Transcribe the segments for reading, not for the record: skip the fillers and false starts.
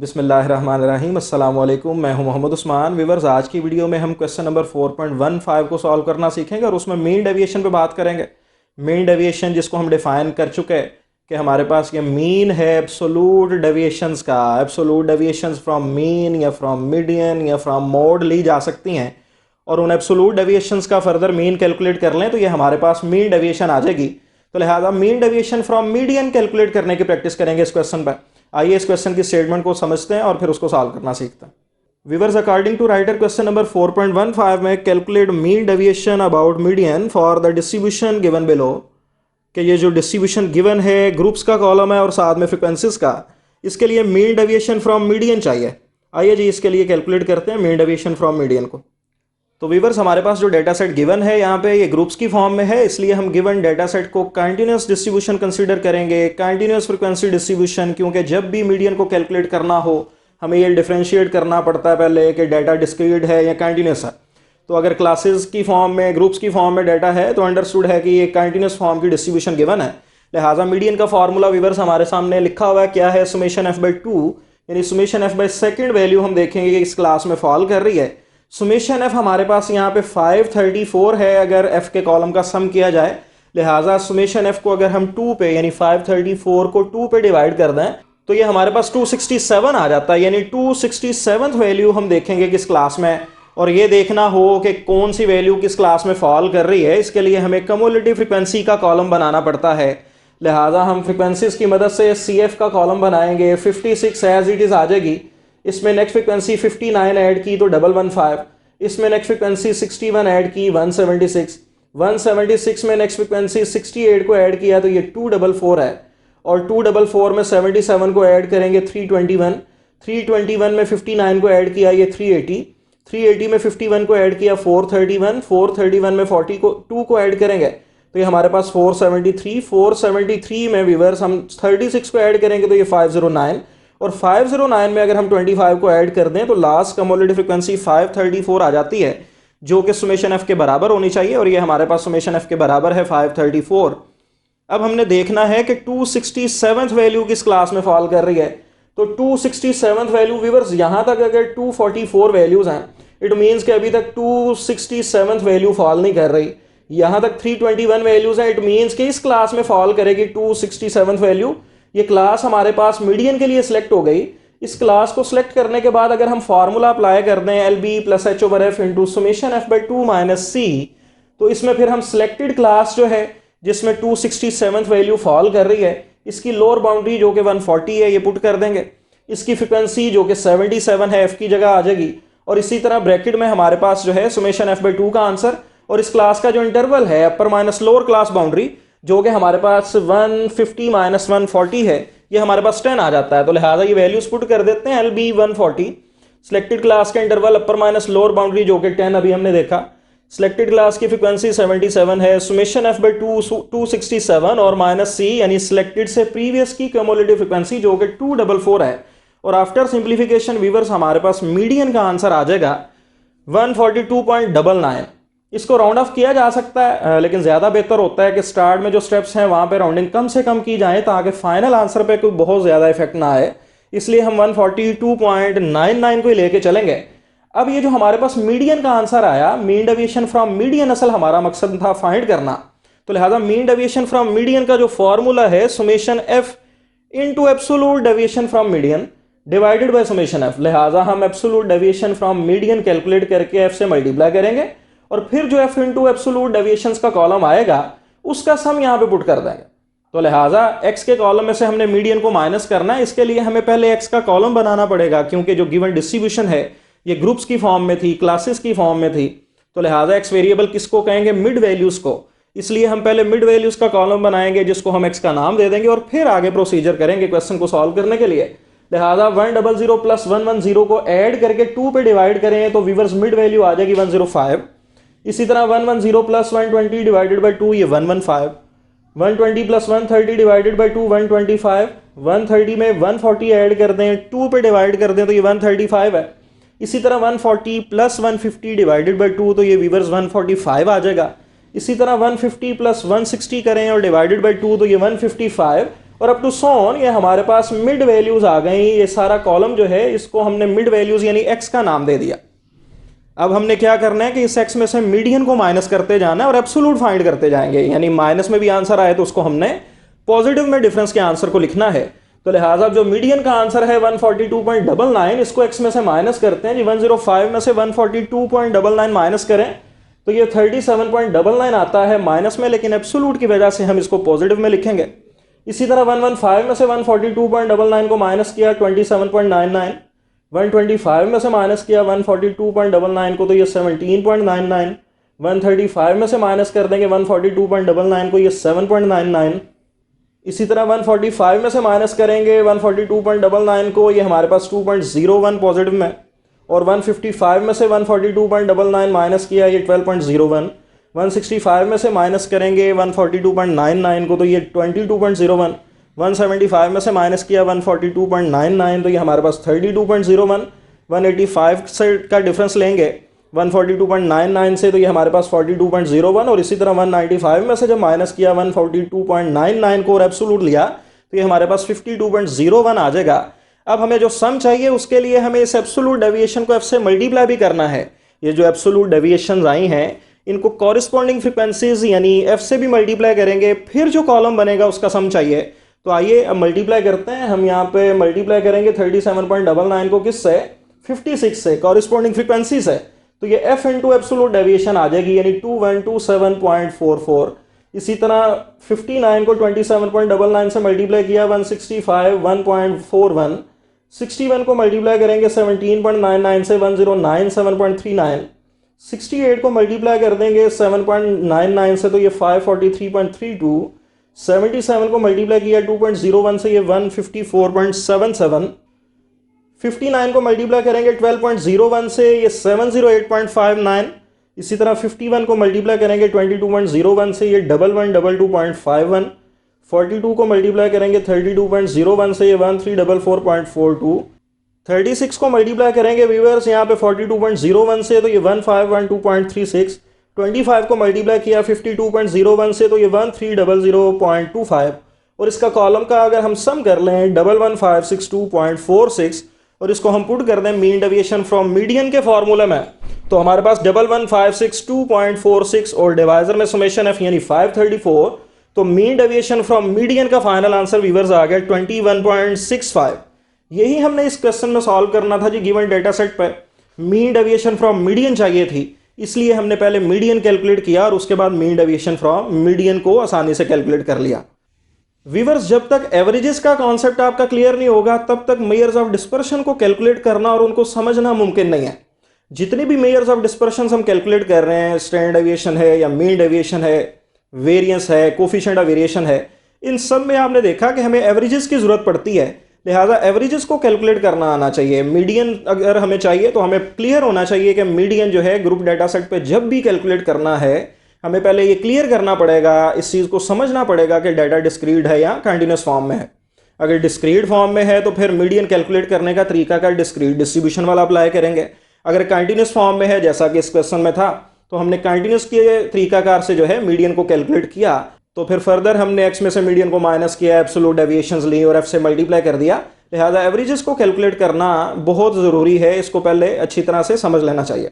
बिस्मिल्लाहिर्रहमानिर्रहीम अस्सलाम वालेकुम। मैं हूं मोहम्मद उस्मान। व्यूअर्स, आज की वीडियो में हम क्वेश्चन नंबर 4.15 को सॉल्व करना सीखेंगे और उसमें मीन डेविएशन पे बात करेंगे। मीन डेविएशन जिसको हम डिफाइन कर चुके हैं कि हमारे पास ये मीन है एब्सोलूट डेविएशंस का। एब्सोलूट डेविएशंस फ्रॉम मीन या फ्रॉम मीडियन या फ्रॉम मोड ली जा सकती हैं और उन एब्सोलूट डेविएशंस का फर्दर मीन कैलकुलेट कर लें तो ये हमारे पास मीन डेविएशन आ जाएगी। तो लिहाजा mean deviation from median calculate करने की प्रैक्टिस करेंगे इस क्वेश्चन पर। आइए इस क्वेश्चन की स्टेटमेंट को समझते हैं और फिर उसको सॉल्व करना सीखते हैं। Viewers, according to writer question number 4.15 में calculate mean deviation about median for the distribution given below, कि ये जो डिस्ट्रीब्यूशन गिवन है ग्रुप्स का कॉलम है और साथ में फ्रिक्वेंसीज का, इसके लिए मीन डेविएशन फ्रॉम मीडियन चाहिए। आइए जी इसके लिए कैलकुलेट करते हैं मीन डेविएशन फ्रॉम मीडियन को। तो व्यूअर्स, हमारे पास जो डेटा सेट गिवन है यहाँ पे ये ग्रुप्स की फॉर्म में है, इसलिए हम गिवन डेटा सेट को कंटिन्यूस डिस्ट्रीब्यूशन कंसीडर करेंगे, कंटिन्यूस फ्रीक्वेंसी डिस्ट्रीब्यूशन, क्योंकि जब भी मीडियन को कैलकुलेट करना हो हमें ये डिफरेंशिएट करना पड़ता है पहले कि डाटा डिस्क्रीट है या कंटिन्यूस है। तो अगर क्लासेस की फॉर्म में, ग्रुप्स की फॉर्म में डाटा है तो अंडरस्टूड है कि ये कंटिन्यूस फॉर्म की डिस्ट्रीब्यूशन गिवन है। लिहाजा मीडियन का फॉर्मूला व्यूअर्स हमारे सामने लिखा हुआ है, क्या है, सुमेशन एफ बाई 2, यानी summation f by second value हम देखेंगे कि इस क्लास में फॉल कर रही है। सुमेशन एफ हमारे पास यहाँ पे 534 है अगर एफ के कॉलम का सम किया जाए। लिहाजा सुमेशन एफ को अगर हम 2 पे यानी 534 को 2 पे डिवाइड कर दें तो ये हमारे पास 267 आ जाता है, यानी 267 वैल्यू हम देखेंगे किस क्लास में। और ये देखना हो कि कौन सी वैल्यू किस क्लास में फॉल कर रही है, इसके लिए हमें कम्युलेटिव फ्रिक्वेंसी का कॉलम बनाना पड़ता है। लिहाजा हम फ्रिक्वेंसीज की मदद से सी एफ का कॉलम बनाएंगे। 56 एज इट इज़ आ जाएगी। इसमें नेक्स्ट फ्रिक्वेंसी 59 ऐड की तो 115। इसमें नेक्स्ट फ्रिक्वेंसी 61 ऐड की 176। 176 में नेक्स्ट फ्रिक्वेंसी 68 को ऐड किया तो ये 244 है। और 244 में 77 को ऐड करेंगे 321। 321 में 59 को ऐड किया ये 380। 380 में 51 को ऐड किया 431। 431 में 40 को 2 को ऐड करेंगे तो ये हमारे पास 473। 473 में व्यूअर्स हम 36 को ऐड करेंगे तो ये 509। और 509 में अगर हम 25 को ऐड कर दें तो लास्ट कम्युलेटिव फ्रीक्वेंसी 534 आ जाती है, जो कि सुमेशन एफ के बराबर होनी चाहिए। और ये हमारे पास सुमेशन एफ के बराबर है 534। अब हमने देखना है कि 267 वैल्यू किस क्लास में फॉल कर रही है। तो 267 वैल्यू व्यूअर्स, यहाँ तक अगर 244 वैल्यूज हैं इट मीन्स कि अभी तक 267 वैल्यू फॉल नहीं कर रही। यहाँ तक 321 वैल्यूज हैं, इट मीन्स कि इस क्लास में फॉल करेगी 267 वैल्यू। ये क्लास हमारे पास मीडियन के लिए सिलेक्ट हो गई। इस क्लास को सिलेक्ट करने के बाद अगर हम फार्मूला अप्लाई कर दें l b plus h over f into summation f by 2 minus c, तो इसमें फिर हम सिलेक्टेड क्लास जो है जिसमें 267 वैल्यू फॉल कर रही है, इसकी लोअर बाउंड्री जो कि 140 है ये पुट कर देंगे। इसकी फ्रिक्वेंसी जो कि 77 है एफ की जगह आ जाएगी। और इसी तरह ब्रैकेट में हमारे पास जो है सुमेशन एफ बाई 2 का आंसर और इस क्लास का जो इंटरवल है अपर माइनस लोअर क्लास बाउंड्री जो कि हमारे पास 150 माइनस 140 है, ये हमारे पास 10 आ जाता है। तो लिहाजा ये वैल्यूज पुट कर देते हैं। एल बी 140, सिलेक्टेड क्लास का इंटरवल अपर माइनस लोअर बाउंड्री जो कि 10 अभी हमने देखा, सिलेक्टेड क्लास की फ्रिक्वेंसी 77 है, सुमेशन एफ बाई 267 और माइनस सी यानी सिलेक्टेड से प्रीवियस की क्यूमुलेटिव फ्रिक्वेंसी जो कि 244 है। और आफ्टर सिंप्लीफिकेशन व्यूअर्स हमारे पास मीडियन का आंसर आ जाएगा 142.99। इसको राउंड ऑफ किया जा सकता है लेकिन ज़्यादा बेहतर होता है कि स्टार्ट में जो स्टेप्स हैं वहाँ पे राउंडिंग कम से कम की जाए ताकि फाइनल आंसर पे कोई बहुत ज़्यादा इफेक्ट ना आए। इसलिए हम 142.99 को ही लेके चलेंगे। अब ये जो हमारे पास मीडियन का आंसर आया, मीन डेविएशन फ्रॉम मीडियन असल हमारा मकसद था फाइंड करना। तो लिहाजा मीन डेविएशन फ्रॉम मीडियन का जो फॉर्मूला है summation F into absolute deviation from median divided by summation F. लिहाजा हम absolute deviation from median calculate करके एफ से मल्टीप्लाई करेंगे और फिर जो एफ इंटू एब्सोलूट डेविएशंस का कॉलम आएगा उसका सम यहाँ पे पुट कर देंगे। तो लिहाजा एक्स के कॉलम में से हमने मीडियन को माइनस करना है। इसके लिए हमें पहले एक्स का कॉलम बनाना पड़ेगा क्योंकि जो गिवन डिस्ट्रीब्यूशन है ये ग्रुप्स की फॉर्म में थी, क्लासेस की फॉर्म में थी। तो लिहाजा एक्स वेरिएबल किसको कहेंगे, मिड वैल्यूज को। इसलिए हम पहले मिड वैल्यूज का कॉलम बनाएंगे जिसको हम एक्स का नाम दे देंगे और फिर आगे प्रोसीजर करेंगे क्वेश्चन को सॉल्व करने के लिए। लिहाजा 100 प्लस 110 को ऐड करके 2 पे डिवाइड करें तो व्यूअर्स मिड वैल्यू आ जाएगी 105। इसी तरह 110 प्लस 120 डिवाइडेड बाई 2 ये 115। 120 प्लस 130 डिवाइडेड बाई 2 125। 130 में 140 ऐड कर दें, 2 पे डिवाइड कर दें तो ये 135 है। इसी तरह 140 प्लस 150 डिवाइडेड बाई 2 तो ये व्यूअर्स 145 आ जाएगा। इसी तरह 150 प्लस 160 करें और डिवाइडेड बाई 2 तो ये 155। और अप टू सो ऑन, ये हमारे पास मिड वैल्यूज आ गई। ये सारा कॉलम जो है इसको हमने मिड वैल्यूज यानी एक्स का नाम दे दिया। अब हमने क्या करना है कि इस एक्स में से मीडियन को माइनस करते जाना है और एब्सोल्यूट फाइंड करते जाएंगे, यानी माइनस में भी आंसर आए तो उसको हमने पॉजिटिव में डिफरेंस के आंसर को लिखना है। तो लिहाजा जो मीडियन का आंसर है 142.99, इसको एक्स में से माइनस करते हैं जी। 105 में से 142.99 माइनस करें तो ये 37.99 आता है माइनस में, लेकिन एब्सोल्यूट की वजह से हम इसको पॉजिटिव में लिखेंगे। इसी तरह 115 में से 142.99 को माइनस किया 27.99, 125 में से माइनस किया 142.99 को तो ये 17.99, 135 में से माइनस कर देंगे 142.99 को ये 7.99। इसी तरह 145 में से माइनस करेंगे 142.99 को, ये हमारे पास 2.01 पॉजिटिव में, और 155 में से 142.99 माइनस किया ये 12.01, 165 में से माइनस करेंगे 142.99 को तो ये 22.01, 175 में से माइनस किया 142.99 तो ये हमारे पास 32.01, 185 से का डिफरेंस लेंगे 142.99 से तो ये हमारे पास 42.01, और इसी तरह 195 में से जब माइनस किया 142.99 को और एब्सोल्यूट लिया तो ये हमारे पास 52.01 आ जाएगा। अब हमें जो सम चाहिए उसके लिए हमें इस एब्सोल्यूट डेविएशन को एफ से मल्टीप्लाई भी करना है। ये जो एब्सोल्यूट डेविएशन आई हैं इनको कॉरिस्पॉन्डिंग फ्रीक्वेंसीज यानी एफ से भी मल्टीप्लाई करेंगे, फिर जो कॉलम बनेगा उसका सम चाहिए। तो आइए अब मल्टीप्लाई करते हैं। हम यहाँ पे मल्टीप्लाई करेंगे 37.99 को किससे, 56 से, कॉरिस्पॉन्डिंग फ्रीक्वेंसी से। तो ये एफ इंटू एब्सोल्यूट डेविएशन आ जाएगी यानी 2127.44। इसी तरह 59 को 27.99 से मल्टीप्लाई किया 165 1.41, 61 को मल्टीप्लाई करेंगे 17.99 से 1097.39, 68 को मल्टीप्लाई कर देंगे 7.99 से तो ये 543.32, 77 को मल्टीप्लाई किया 2.01 से ये 154.77, 59 को मल्टीप्लाई करेंगे 12.01 से ये 708.59, इसी तरह 51 को मल्टीप्लाई करेंगे 22.01 से ये 1122.51, 42 को मल्टीप्लाई करेंगे 32.01 से ये 1344.42, 36 को मल्टीप्लाई करेंगे व्यूअर्स यहाँ पे 42.01 से तो ये 1512.36, 25 को मल्टीप्लाई किया 52.01 से तो ये 1300.25, और इसका कॉलम का अगर हम सम कर लें 11562.46 और इसको हम पुट कर दें मीन डेविएशन फ्रॉम मीडियन के फॉर्मूले में तो हमारे पास 11562.46 और डिवाइजर में समेशन एफ यानी 534, तो मीन डेविएशन फ्रॉम मीडियन का फाइनल आंसर व्यूअर्स आ गया 21.65। यही हमने इस क्वेश्चन में सॉल्व करना था जी। गिवन डेटा सेट पर मीन डेविएशन फ्रॉम मीडियन चाहिए थी, इसलिए हमने पहले मीडियन कैलकुलेट किया और उसके बाद मीन डेविएशन फ्रॉम मीडियन को आसानी से कैलकुलेट कर लिया। व्यूअर्स जब तक एवरेजेस का कॉन्सेप्ट आपका क्लियर नहीं होगा तब तक मेयर्स ऑफ डिस्पर्शन को कैलकुलेट करना और उनको समझना मुमकिन नहीं है। जितनी भी मेयर्स ऑफ डिस्पर्शन हम कैलकुलेट कर रहे हैं, स्टैंडर्ड डेविएशन है या मीन डेविएशन है, वेरिएंस है, कोफिशिएंट ऑफ वेरिएशन है, इन सब में आपने देखा कि हमें एवरेजेस की जरूरत पड़ती है। लिहाजा एवरेजेस को कैलकुलेट करना आना चाहिए। मीडियन अगर हमें चाहिए तो हमें क्लियर होना चाहिए कि मीडियन जो है ग्रुप डाटा सेट पे जब भी कैलकुलेट करना है हमें पहले ये क्लियर करना पड़ेगा, इस चीज़ को समझना पड़ेगा कि डाटा डिस्क्रीट है या कंटिन्यूस फॉर्म में है। अगर डिस्क्रीट फॉर्म में है तो फिर मीडियन कैलकुलेट करने का तरीका का डिस्क्रीट डिस्ट्रीब्यूशन वाला अप्लाई करेंगे। अगर कंटिन्यूस फॉर्म में है जैसा कि इस क्वेश्चन में था तो हमने कंटिन्यूस के तरीकाकार से जो है मीडियन को कैलकुलेट किया, तो फिर फर्दर हमने एक्स में से मीडियन को माइनस किया, एब्सोल्यूट डेविएशंस ली और एफ से मल्टीप्लाई कर दिया। लिहाजा एवरेजेस को कैलकुलेट करना बहुत ज़रूरी है, इसको पहले अच्छी तरह से समझ लेना चाहिए।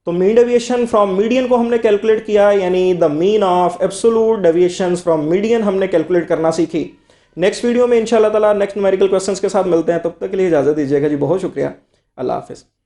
तो मीन डेविएशन फ्रॉम मीडियन को हमने कैलकुलेट किया यानी the mean of absolute deviations from median हमने कैलकुलेट करना सीखी। नेक्स्ट वीडियो में इंशाल्लाह ताला नेक्स्ट न्यूमेरिकल क्वेश्चंस के साथ मिलते हैं, तब तक के लिए इजाज़त दीजिएगा जी। बहुत शुक्रिया, अल्लाह हाफिज़।